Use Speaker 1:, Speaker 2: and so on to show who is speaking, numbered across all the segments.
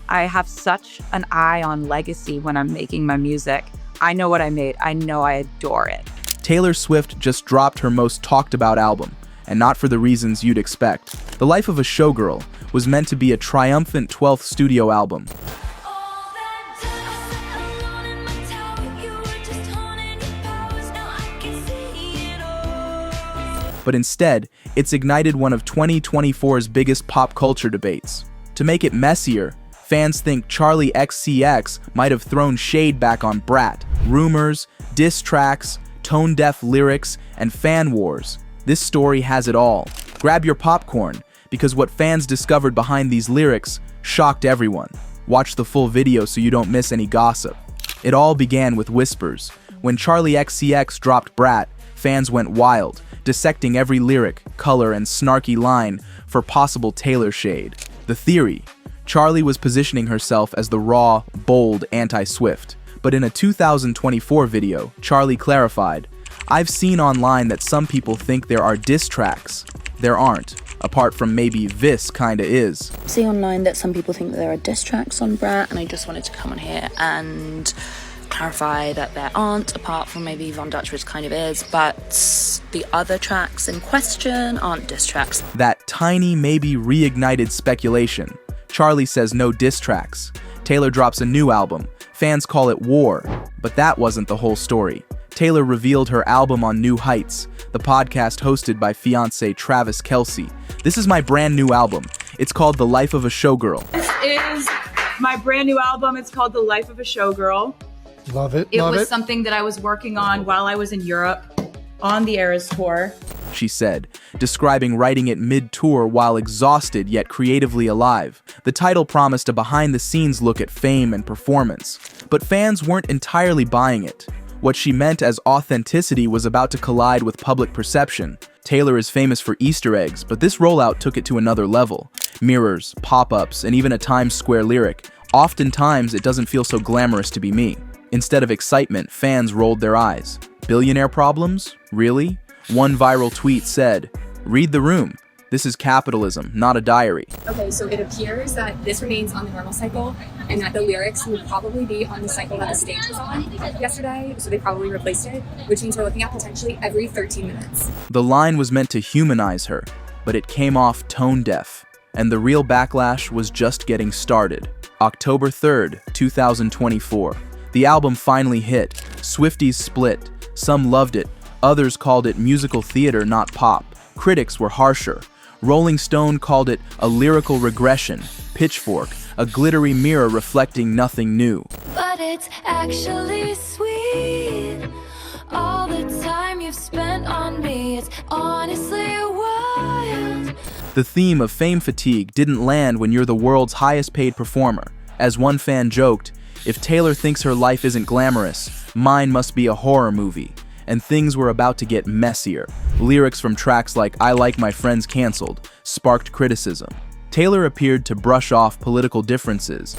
Speaker 1: I have such an eye on legacy when I'm making my music. I know what I made. I know I adore it.
Speaker 2: Taylor Swift just dropped her most talked about album, and not for the reasons you'd expect. The Life of a Showgirl was meant to be a triumphant 12th studio album. But instead, it's ignited one of 2024's biggest pop culture debates. To make it messier, fans think Charli XCX might have thrown shade back on Brat. Rumors, diss tracks, tone-deaf lyrics, and fan wars. This story has it all. Grab your popcorn, because what fans discovered behind these lyrics shocked everyone. Watch the full video so you don't miss any gossip. It all began with whispers. When Charli XCX dropped Brat, fans went wild, dissecting every lyric, color, and snarky line for possible Taylor shade. The theory: Charli was positioning herself as the raw, bold anti-Swift. But in a 2024 video, Charli clarified, "I've seen online that some people think there are diss tracks. There aren't, apart from maybe this kinda is."
Speaker 3: See online that some people think that there are diss tracks on Brat, and I just wanted to come on here and clarify that there aren't, apart from maybe Von Dutch, which kind of is, but the other tracks in question aren't diss tracks.
Speaker 2: That tiny, maybe reignited speculation. Charli says no diss tracks. Taylor drops a new album. Fans call it war. But that wasn't the whole story. Taylor revealed her album on New Heights, the podcast hosted by fiancé Travis Kelce. "This is my brand new album. It's called The Life of a Showgirl."
Speaker 4: This is my brand new album. It's called The Life of a Showgirl.
Speaker 5: Love it.
Speaker 4: It
Speaker 5: love
Speaker 4: was
Speaker 5: it.
Speaker 4: something that I was working on while I was in Europe on the Eras tour.
Speaker 2: She said, describing writing it mid-tour while exhausted yet creatively alive. The title promised a behind-the-scenes look at fame and performance, but fans weren't entirely buying it. What she meant as authenticity was about to collide with public perception. Taylor is famous for Easter eggs, but this rollout took it to another level. Mirrors, pop-ups, and even a Times Square lyric. Oftentimes, it doesn't feel so glamorous to be me. Instead of excitement, fans rolled their eyes. Billionaire problems? Really? One viral tweet said, "Read the room. This is capitalism, not a diary."
Speaker 6: Okay, so it appears that this remains on the normal cycle and that the lyrics would probably be on the cycle that the stage was on yesterday, so they probably replaced it, which means we're looking at potentially every 13 minutes.
Speaker 2: The line was meant to humanize her, but it came off tone-deaf, and the real backlash was just getting started. October 3rd, 2024. The album finally hit. Swifties split. Some loved it. Others called it musical theater, not pop. Critics were harsher. Rolling Stone called it a lyrical regression. Pitchfork, a glittery mirror reflecting nothing new.
Speaker 7: But it's actually sweet. All the time you've spent on me, it's honestly wild.
Speaker 2: The theme of fame fatigue didn't land when you're the world's highest paid performer. As one fan joked, "If Taylor thinks her life isn't glamorous, mine must be a horror movie." And things were about to get messier. Lyrics from tracks like "I Like My Friends Cancelled" sparked criticism. Taylor appeared to brush off political differences,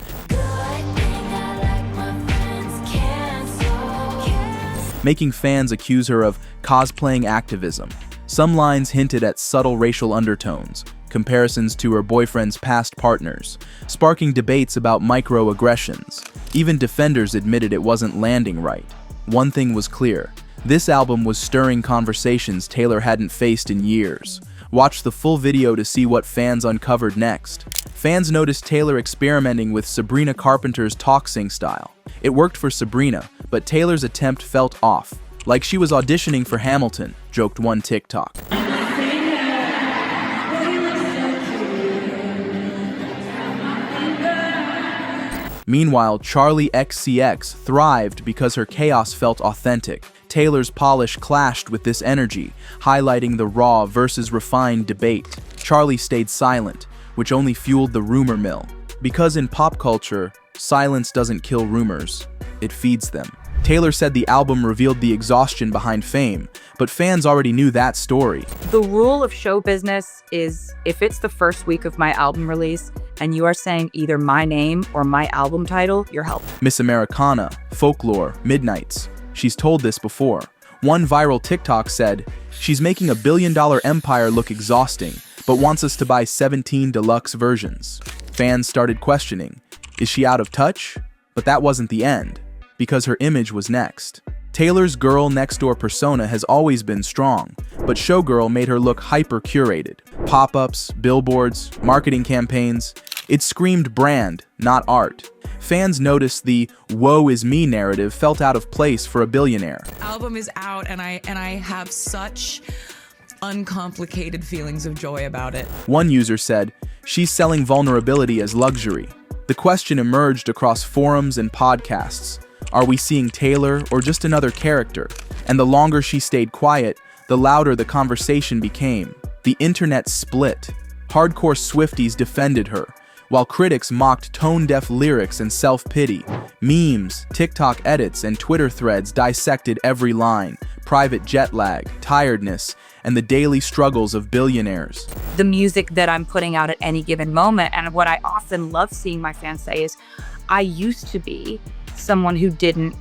Speaker 2: making fans accuse her of cosplaying activism. Some lines hinted at subtle racial undertones, comparisons to her boyfriend's past partners, sparking debates about microaggressions. Even defenders admitted it wasn't landing right. One thing was clear: this album was stirring conversations Taylor hadn't faced in years. Watch the full video to see what fans uncovered next. Fans noticed Taylor experimenting with Sabrina Carpenter's talk-sing style. It worked for Sabrina, but Taylor's attempt felt off. Like she was auditioning for Hamilton, joked one TikTok. Meanwhile, Charli XCX thrived because her chaos felt authentic. Taylor's polish clashed with this energy, highlighting the raw versus refined debate. Charli stayed silent, which only fueled the rumor mill. Because in pop culture, silence doesn't kill rumors, it feeds them. Taylor said the album revealed the exhaustion behind fame, but fans already knew that story.
Speaker 1: The rule of show business is if it's the first week of my album release and you are saying either my name or my album title, you're helped.
Speaker 2: Miss Americana, Folklore, Midnights. She's told this before. One viral TikTok said, "She's making a billion-dollar empire look exhausting, but wants us to buy 17 deluxe versions." Fans started questioning, Is she out of touch? But that wasn't the end, because her image was next. Taylor's girl next door persona has always been strong, but Showgirl made her look hyper-curated. Pop-ups, billboards, marketing campaigns. It screamed brand, not art. Fans noticed the "woe is me" narrative felt out of place for a billionaire.
Speaker 5: Album is out and I have such uncomplicated feelings of joy about it.
Speaker 2: One user said, "She's selling vulnerability as luxury." The question emerged across forums and podcasts. Are we seeing Taylor or just another character? And the longer she stayed quiet, the louder the conversation became. The internet split. Hardcore Swifties defended her, while critics mocked tone-deaf lyrics and self-pity. Memes, TikTok edits, and Twitter threads dissected every line, private jet lag, tiredness, and the daily struggles of billionaires.
Speaker 1: The music that I'm putting out at any given moment, and what I often love seeing my fans say is, I used to be someone who didn't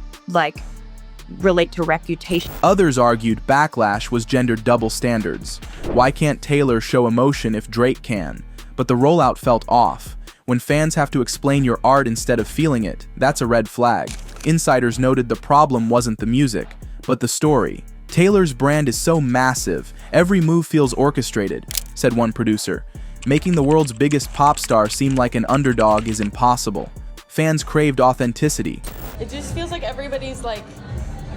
Speaker 1: relate to reputation.
Speaker 2: Others argued backlash was gendered double standards. Why can't Taylor show emotion if Drake can? But the rollout felt off. When fans have to explain your art instead of feeling it, that's a red flag. Insiders noted the problem wasn't the music, but the story. Taylor's brand is so massive, every move feels orchestrated, said one producer. Making the world's biggest pop star seem like an underdog is impossible. Fans craved authenticity.
Speaker 8: It just feels like everybody's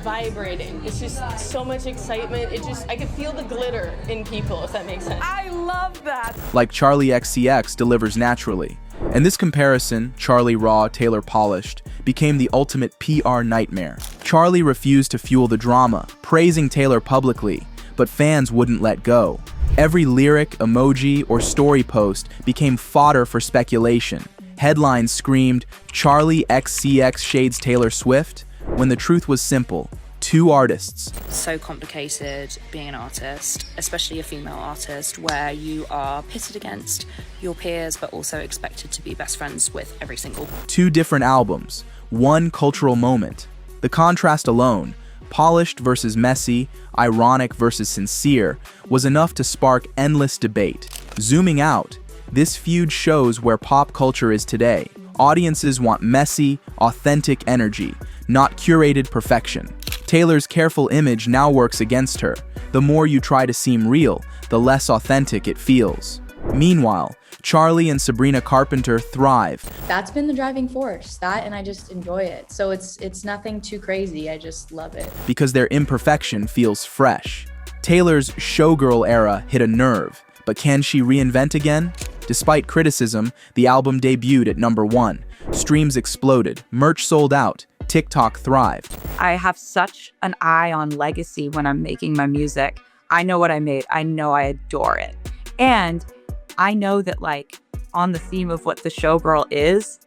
Speaker 8: vibrating. It's just so much excitement. I could feel the glitter in people, if that makes sense.
Speaker 5: I love that.
Speaker 2: Like Charli XCX delivers naturally. And this comparison, Charli raw, Taylor polished, became the ultimate PR nightmare. Charli refused to fuel the drama, praising Taylor publicly, but fans wouldn't let go. Every lyric, emoji, or story post became fodder for speculation. Headlines screamed, "Charli XCX shades Taylor Swift," when the truth was simple. Two artists.
Speaker 3: So complicated being an artist, especially a female artist, where you are pitted against your peers but also expected to be best friends with every single one.
Speaker 2: Two different albums, one cultural moment. The contrast alone, polished versus messy, ironic versus sincere, was enough to spark endless debate. Zooming out, this feud shows where pop culture is today. Audiences want messy, authentic energy, not curated perfection. Taylor's careful image now works against her. The more you try to seem real, the less authentic it feels. Meanwhile, Charli and Sabrina Carpenter thrive.
Speaker 9: That's been the driving force, that, and I just enjoy it. So it's nothing too crazy, I just love it.
Speaker 2: Because their imperfection feels fresh. Taylor's Showgirl era hit a nerve, but can she reinvent again? Despite criticism, the album debuted at #1. Streams exploded, merch sold out, TikTok thrived.
Speaker 1: I have such an eye on legacy when I'm making my music. I know what I made. I know I adore it. And I know that on the theme of what the Showgirl is,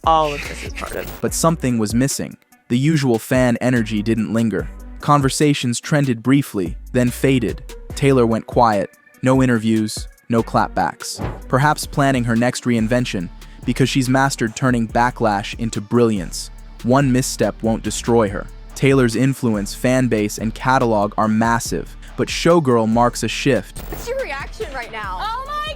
Speaker 1: all of this is part of it.
Speaker 2: But something was missing. The usual fan energy didn't linger. Conversations trended briefly, then faded. Taylor went quiet. No interviews, no clapbacks. Perhaps planning her next reinvention, because she's mastered turning backlash into brilliance. One misstep won't destroy her. Taylor's influence, fan base, and catalog are massive, but Showgirl marks a shift.
Speaker 10: What's your reaction right now?
Speaker 8: Oh my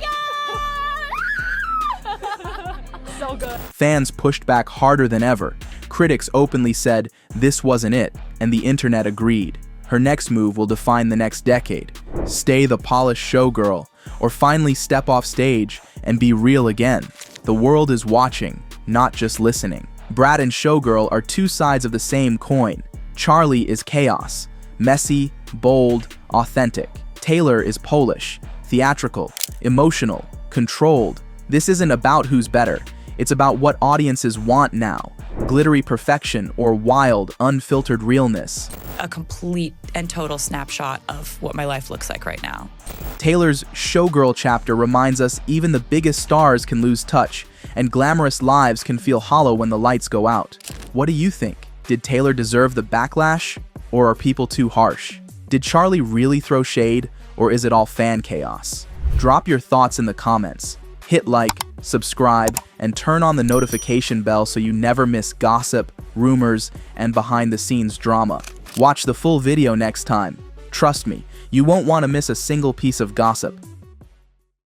Speaker 8: god! So good.
Speaker 2: Fans pushed back harder than ever. Critics openly said this wasn't it, and the internet agreed. Her next move will define the next decade. Stay the polished Showgirl, or finally step off stage and be real again. The world is watching, not just listening. Brat and Showgirl are two sides of the same coin. Charli is chaos, messy, bold, authentic. Taylor is Polish, theatrical, emotional, controlled. This isn't about who's better. It's about what audiences want now. Glittery perfection or wild, unfiltered realness.
Speaker 5: A complete and total snapshot of what my life looks like right now.
Speaker 2: Taylor's Showgirl chapter reminds us even the biggest stars can lose touch, and glamorous lives can feel hollow when the lights go out. What do you think? Did Taylor deserve the backlash, or are people too harsh? Did Charli really throw shade, or is it all fan chaos? Drop your thoughts in the comments. Hit like, subscribe, and turn on the notification bell so you never miss gossip, rumors, and behind-the-scenes drama. Watch the full video next time. Trust me, you won't want to miss a single piece of gossip.